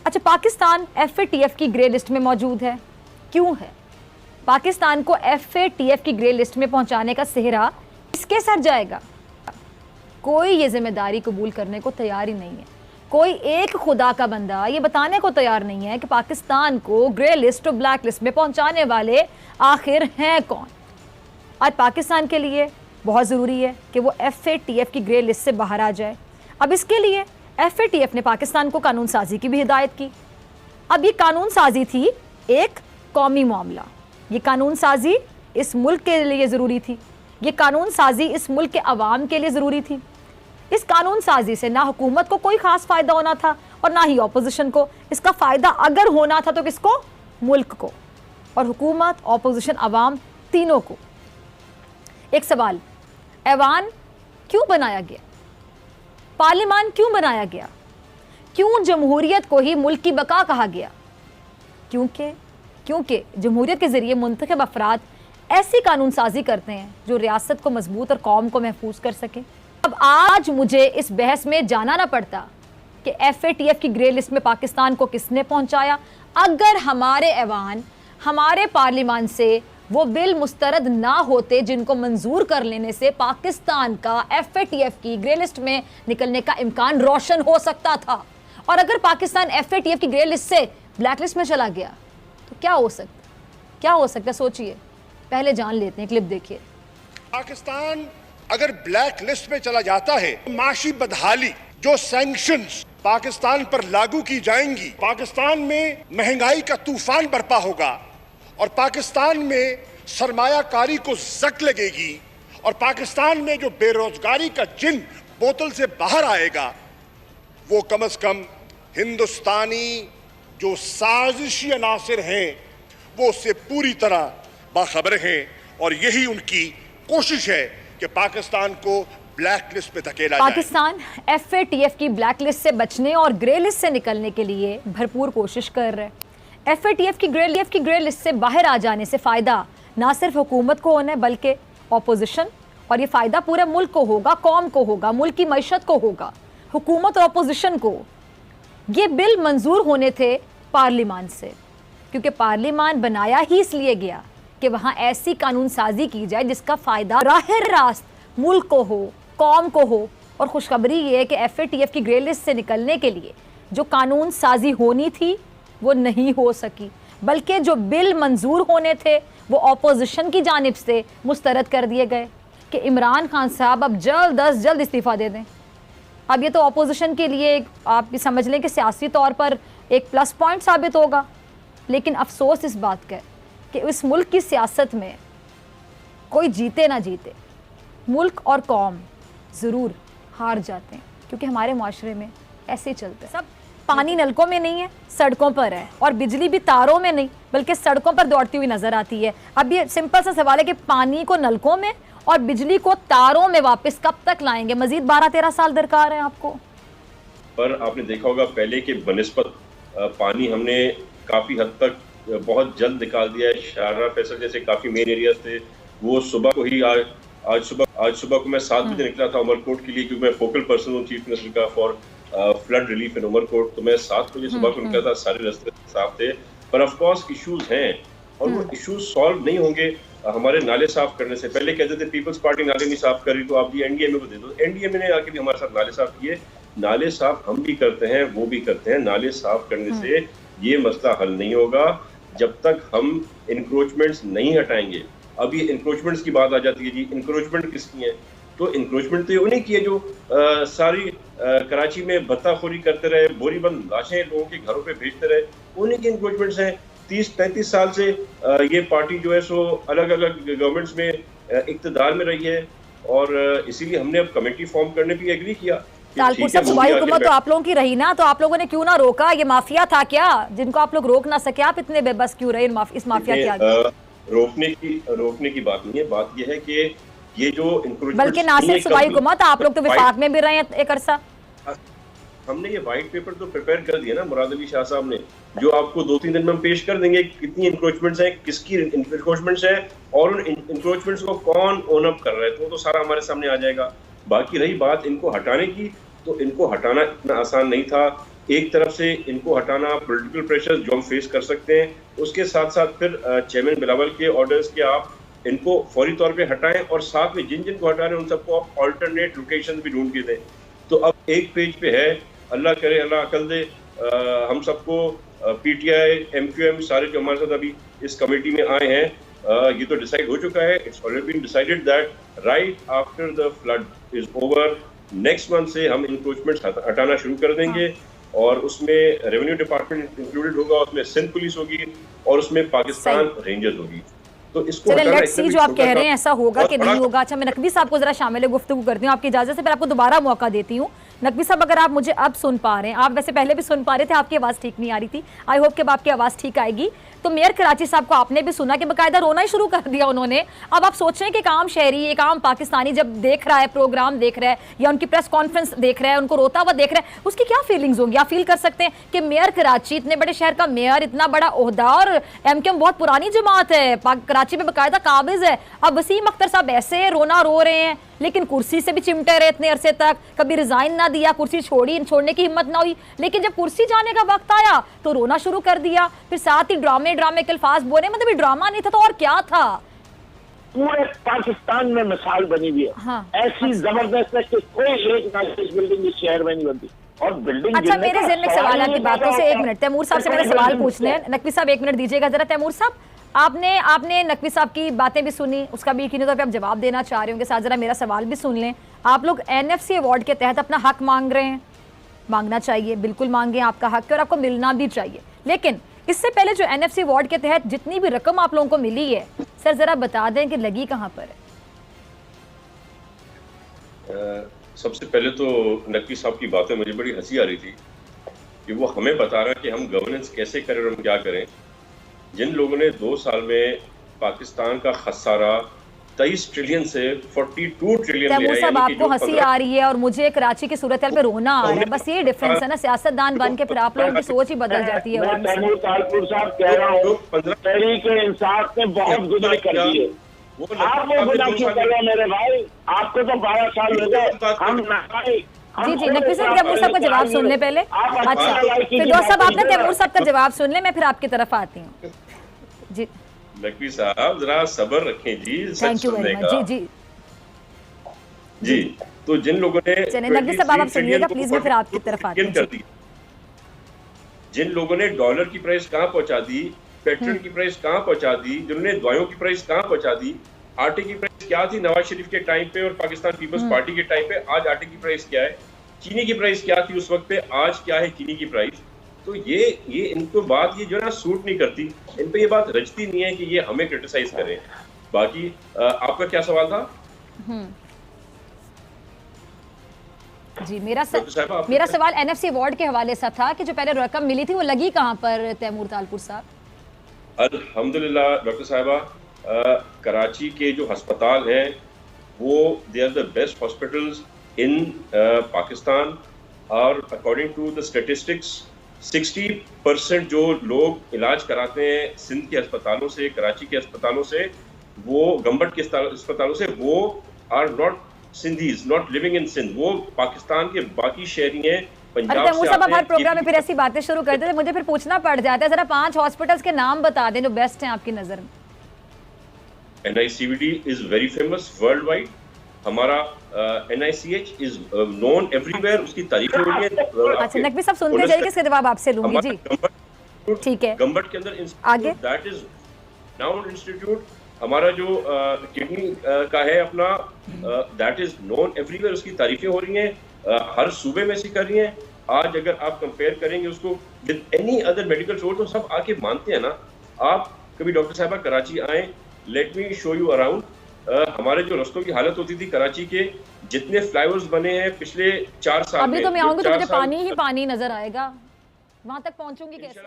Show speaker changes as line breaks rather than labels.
अच्छा, पाकिस्तान FATF की grey list में मौजूद है, क्यों है? पाकिस्तान को FATF की ग्रे लिस्ट में पहुंचाने का सेहरा किसके सर जाएगा? कोई ये जिम्मेदारी कबूल करने को तैयार ही नहीं है। कोई एक खुदा का बंदा ये बताने को तैयार नहीं है कि पाकिस्तान को ग्रे लिस्ट और ब्लैक लिस्ट में पहुंचाने वाले आखिर हैं कौन। आज पाकिस्तान के लिए बहुत ज़रूरी है कि वो FATF की ग्रे लिस्ट से बाहर आ जाए। अब इसके लिए FATF ने पाकिस्तान को कानून साजी की भी हिदायत की। अब ये कानून साजी थी एक कौमी मामला, ये कानून साजी इस मुल्क के लिए ज़रूरी थी, ये कानून साजी इस मुल्क के अवाम के लिए ज़रूरी थी। इस कानून साजी से ना हुकूमत को कोई ख़ास फ़ायदा होना था और ना ही अपोजिशन को। इसका फ़ायदा अगर होना था तो किसको? मुल्क को, और हुकूमत, अपोजिशन, अवाम तीनों को। एक सवाल, ऐवान क्यों बनाया गया? पार्लियामान क्यों बनाया गया? क्यों जमहूरियत को ही मुल्क की बका कहा गया? क्योंकि जमहूरियत के ज़रिए मुंतखब अफराद ऐसी कानून साजी करते हैं जो रियासत को मजबूत और कौम को महफूज कर सके। अब आज मुझे इस बहस में जाना ना पड़ता कि FATF की ग्रे लिस्ट में पाकिस्तान को किसने पहुंचाया। अगर हमारे ऐवान, हमारे पार्लियामान से वो बिल मुस्तरद ना होते जिनको मंजूर कर लेने से पाकिस्तान का FATF की ग्रे लिस्ट में निकलने का इम्कान रोशन हो सकता था, और अगर पाकिस्तान FATF की ग्रे लिस्ट से ब्लैक लिस्ट में चला गया तो क्या हो सकता? सोचिए, पहले जान लेते हैं, क्लिप देखिए।
पाकिस्तान अगर ब्लैक लिस्ट में चला जाता है, माशी बदहाली, जो सैंक्शंस पाकिस्तान पर लागू की जाएंगी, पाकिस्तान में महंगाई का तूफान बरपा होगा और पाकिस्तान में सरमायाकारी को जक लगेगी और पाकिस्तान में जो बेरोजगारी का जिन बोतल से बाहर आएगा, वो कम से कम हिंदुस्तानी जो साजिशी अनासिर हैं वो उससे पूरी तरह बाखबर हैं, और यही उनकी कोशिश है कि पाकिस्तान को ब्लैक लिस्ट पे धकेला जाए।
पाकिस्तान FATF की ब्लैक लिस्ट से बचने और ग्रे लिस्ट से निकलने के लिए भरपूर कोशिश कर रहे हैं। FATF की ग्रे लिस्ट से बाहर आ जाने से फ़ायदा ना सिर्फ हुकूमत को होना है बल्कि अपोजिशन, और ये फ़ायदा पूरे मुल्क को होगा, कौम को होगा, मुल्क की मईशत को होगा, हुकूमत और अपोजिशन को। ये बिल मंजूर होने थे पार्लियामान से, क्योंकि पार्लियामान बनाया ही इसलिए गया कि वहाँ ऐसी कानून साजी की जाए जिसका फ़ायदा राह रास्त मुल्क को हो, कौम को हो। और खुशखबरी ये है कि FATF की ग्रे लिस्ट से निकलने के लिए जो कानून साजी होनी थी वो नहीं हो सकी, बल्कि जो बिल मंजूर होने थे वो अपोजिशन की जानिब से मुस्तरद कर दिए गए कि इमरान खान साहब अब जल्द अज जल्द इस्तीफ़ा दे दें। अब ये तो अपोजिशन के लिए आप समझ लें कि सियासी तौर पर एक प्लस पॉइंट साबित होगा, लेकिन अफसोस इस बात का कि इस मुल्क की सियासत में कोई जीते ना जीते, मुल्क और कौम ज़रूर हार जाते हैं, क्योंकि हमारे माशरे में ऐसे ही चलते हैं। सब पानी नलकों में नहीं है, सड़कों पर है, और बिजली भी तारों में नहीं बल्कि सड़कों पर दौड़ती हुई नज़र आती है। अब ये सिंपल सा सवाल है कि पानी को नलकों में और बिजली को तारों में वापस कब तक लाएंगे? मजीद 12-13 साल दरकार है आपको।
पर आपने देखा होगा पहले के बनिस्बत पानी हमने काफ़ी हद तक बहुत जल्द निकाल दिया है। शाहरा फैसल जैसे काफ़ी मेन एरियाज थे, वो सुबह को ही आज सुबह को मैं 7 बजे निकला था उमरकोट के लिए, क्योंकि मैं फोकल पर्सन हूँ चीफ मिनिस्टर का for flood relief in Umarkot. तो मैं 7 बजे सुबह को निकला था, सारे रास्ते साफ थे। पर ऑफ कोर्स इश्यूज हैं और वो इश्यूज सॉल्व नहीं होंगे हमारे नाले साफ करने से। पहले कहते थे पीपल्स पार्टी नाले नहीं साफ कर रही तो आप ये NDMA को दे दो। NDMA ने आके भी हमारे साथ नाले साफ किए। नाले साफ हम भी करते हैं, वो भी करते हैं। नाले साफ करने से ये मसला हल नहीं होगा जब तक हम इंक्रोचमेंट्स नहीं हटाएंगे। अब ये इंक्रोचमेंट्स की बात आ जाती है, जी इंक्रोचमेंट किसकी है? तो इंक्रोचमेंट तो उन्हीं की है जो सारी कराची में बत्ताखोरी करते रहे, बोरीबंद लाशें लोगों के घरों पे भेजते रहे, उन्हीं के इंक्रोचमेंट्स हैं। 30-35 साल से ये पार्टी जो है सो अलग अलग गवर्नमेंट्स में इक्तदार में रही है, और इसीलिए हमने अब कमेटी फॉर्म करने भी एग्री किया।
तालपुर साहब, सूबाई हुकूमत तो आप लोगों की रही ना, तो आप लोगों ने क्यों ना रोका? ये माफिया था क्या जिनको आप लोग रोक ना सके? आप इतने बेबस क्यों रहे इस माफिया के आगे?
रोकने की बात नहीं है, बात ये है कि ये जो इंक्रोचमेंट,
बल्कि ना सिर्फ सूबाई हुकूमत, आप लोग तो विफाक में भी रहे हैं एक अरसा।
हमने ये व्हाइट पेपर तो प्रिपेयर कर दिया ना मुराद अली शाह साहब ने, जो आपको 2-3 दिन में हम पेश कर देंगे कितनी इंक्रोचमेंट्स हैं, किसकी इंक्रोचमेंट्स हैं और उन इंक्रोचमेंट्स को कौन ओन अप कर रहा है, तो सारा हमारे सामने आ जाएगा। बाकी रही बात इनको हटाने की, तो इनको हटाना इतना आसान नहीं था। एक तरफ से इनको हटाना, पॉलिटिकल प्रेशर जो हम फेस कर सकते हैं, उसके साथ साथ फिर चेयरमैन बिलावल के ऑर्डर्स के आप इनको फौरी तौर पे हटाएं और साथ में जिन जिन को हटा रहे हैं उन सबको आप ऑल्टरनेट लोकेशन भी ढूंढ के दें। तो अब एक पेज पे है, अल्लाह करे अल्लाह अकल दे, हम सबको पीटीआई, एमक्यूएम सारे जो हमारे साथ अभी इस कमेटी में आए हैं, ये तो डिसाइड हो चुका है, it's already been decided that right after the flood is over, next month से हम इंक्रोचमेंट हटाना शुरू कर देंगे और उसमें रेवेन्यू डिपार्टमेंट इंक्लूडेड होगा, उसमें सिंध पुलिस होगी और उसमें पाकिस्तान रेंजर्स होगी। तो इसको
लेट्स सी जो आप कह रहे हैं ऐसा होगा कि नहीं होगा। अच्छा, मैं नकवी साहब को जरा शामिल गुफ्तगू करती हूँ आपकी इजाजत से, फिर आपको दोबारा मौका देती हूँ। नकवी साहब, अगर आप मुझे अब सुन पा रहे हैं, आप वैसे पहले भी सुन पा रहे थे, आपकी आवाज़ ठीक नहीं आ रही थी, आई होप कि अब आपकी आवाज़ ठीक आएगी। तो मेयर कराची साहब को आपने भी सुना कि बाकायदा रोना ही शुरू कर दिया उन्होंने। अब आप सोच रहे हैं कि एक आम शहरी, एक आम पाकिस्तानी जब देख रहा है, प्रोग्राम देख रहा है या उनकी प्रेस कॉन्फ्रेंस देख रहा है, उनको रोता हुआ देख रहा है, उसकी क्या फीलिंग्स होंगी? आप फील कर सकते हैं कि मेयर कराची, इतने बड़े शहर का मेयर, इतना बड़ा ओहदा, और एमक्यूएम बहुत पुरानी जमात है, कराची में बाकायदा काबिज है। अब वसीम अख्तर साहब ऐसे रोना रो रहे हैं, लेकिन कुर्सी से भी चिमटे रहे इतने अरसे तक, कभी रिजाइन ना दिया, कुर्सी छोड़ने की हिम्मत ना हुई, लेकिन जब कुर्सी जाने का वक्त आया तो रोना शुरू कर दिया। फिर साथ ही ड्रामे के अल्फाज बोले, मतलब ये ड्रामा नहीं था तो और क्या था?
पूरे पाकिस्तान में मिसाल बनी हुई है।
हाँ।
ऐसी जबरदस्त है कि कोई एक नाजिश बिल्डिंग इस शहर में नहीं बनती और बिल्डिंग।
अच्छा, मेरे ज़हन में सवाल आपकी बातों से, एक मिनट, तैमूर साहब से मेरे सवाल पूछने हैं। नकवी साहब एक मिनट दीजिएगा जरा। तैमूर साहब, आपने नकवी साहब की बातें भी सुनी, उसका भी यकीनी तौर पे आप जवाब देना चाह रहे होंगे, साथ जरा मेरा सवाल भी सुन लें। आप लोग एनएफसी अवार्ड के तहत अपना हक मांग रहे हैं, मांगना चाहिए, बिल्कुल मांगे, आपका हक है और आपको मिलना भी चाहिए। लेकिन इससे पहले जो एनएफसी अवार्ड के तहत जितनी भी रकम आप लोगों को मिली है, सर जरा बता दें कि लगी कहाँ पर है?
सबसे पहले तो नकवी साहब की बातें मुझे बड़ी हंसी आ रही थी कि वो हमें बता रहा है कि हम गवर्नेंस कैसे करें और हम क्या करें। जिन लोगों ने 2 साल में पाकिस्तान का खसारा 23 ट्रिलियन से 42 ट्रिलियन
तैमूर साहब, आपको हंसी आ रही है और मुझे कराची की सूरत हाल पे रोना आ रहा है, बस ये डिफरेंस है ना, सियासतदान बन के फिर आप लोगों की सोच ही बदल जाती है।
मैं तैमूर तालपुर साहब कह रहा हूँ, तहरीक-ए-इंसाफ ने बहुत गुनाह कर दिए। आप वो गुनाह क्यों कर रहे हैं मेरे भाई? आपको तो 12 साल हो गए, हम
जी जी। नकवी साहब, तैमूर साहब का जवाब सुन ले पहले। अच्छा, फिर साहब आपने तैमूर साहब का जवाब सुन ले, मैं फिर आपकी तरफ आती हूँ। जी
नकवी साहब जरा सब्र रखें जी,
थैंक यू वेरी मच। जी
जी। तो जिन लोगों ने,
चलिए नकवी साहब आप सुनिएगा प्लीज, मैं फिर आपकी तरफ आती हूँ।
जिन लोगों ने डॉलर की प्राइस कहाँ पहुंचा दी, पेट्रोल की प्राइस कहाँ पहुंचा दी, जिन्होंने दवाइयों की प्राइस कहाँ पहुंचा दी, आटे की प्राइस क्या थी नवाज शरीफ के टाइम पे और पाकिस्तान पीपल्स पार्टी के टाइम पे, आज आटे की प्राइस क्या है, चीनी की प्राइस क्या थी उस वक्त पे, आज क्या है चीनी की प्राइस। तो ये इनको बात ये जो है ना सूट नहीं करती, इन पे ये बात रचती नहीं है कि ये हमें क्रिटिसाइज करें। बाकी आपका क्या सवाल था?
जी, मेरा सवाल एनएफसी अवार्ड के हवाले से था कि जो पहले रकम मिली थी वो लगी कहाँ पर तैमूर तालपुर साहब?
अल्हम्दुलिल्लाह डॉक्टर साहिबा, कराची के जो अस्पताल हैं वो they are the best hospitals in Pakistan और अकॉर्डिंग टू द स्टेटिस्टिक्स 60% जो लोग इलाज कराते हैं सिंध के अस्पतालों से, कराची के अस्पतालों से, वो गंबट के अस्पतालों से, वो are not Sindhis, not living in Sindh, वो पाकिस्तान के बाकी शहरी हैं, पंजाब से आते हैं।
हर प्रोग्राम में फिर ऐसी बातें शुरू करते थे, मुझे फिर पूछना पड़ जाता है, जरा 5 हॉस्पिटल्स के नाम बता दें जो बेस्ट हैं आपकी नजर में।
NICVD is very famous world wide, हमारा NICH इज नोन एवरीवेयर, उसकी तारीफ हो रही है।
अच्छा नकवी साहब सुनते जाइए, किसके जवाब आपसे लूंगी जी। ठीक है,
गंबट के अंदर
आगे
दैट इज नाउन इंस्टीट्यूट, हमारा जो किडनी का है अपना, दैट इज नोन एवरीवेयर, उसकी तारीफें हो रही हैं, हर सूबे में से कर रही हैं। आज अगर आप कंपेयर करेंगे उसको with any other medical store तो सब आके मानते हैं ना। आप कभी डॉक्टर साहबा कराची आए, let me show you around. हमारे जो रस्तों की हालत होती थी कराची के, जितने फ्लाईओवर्स बने हैं पिछले 4 साल में,
अभी तो मैं आऊंगी तो मुझे पानी ही पानी नजर आएगा, वहां तक पहुंचूंगी कैसे?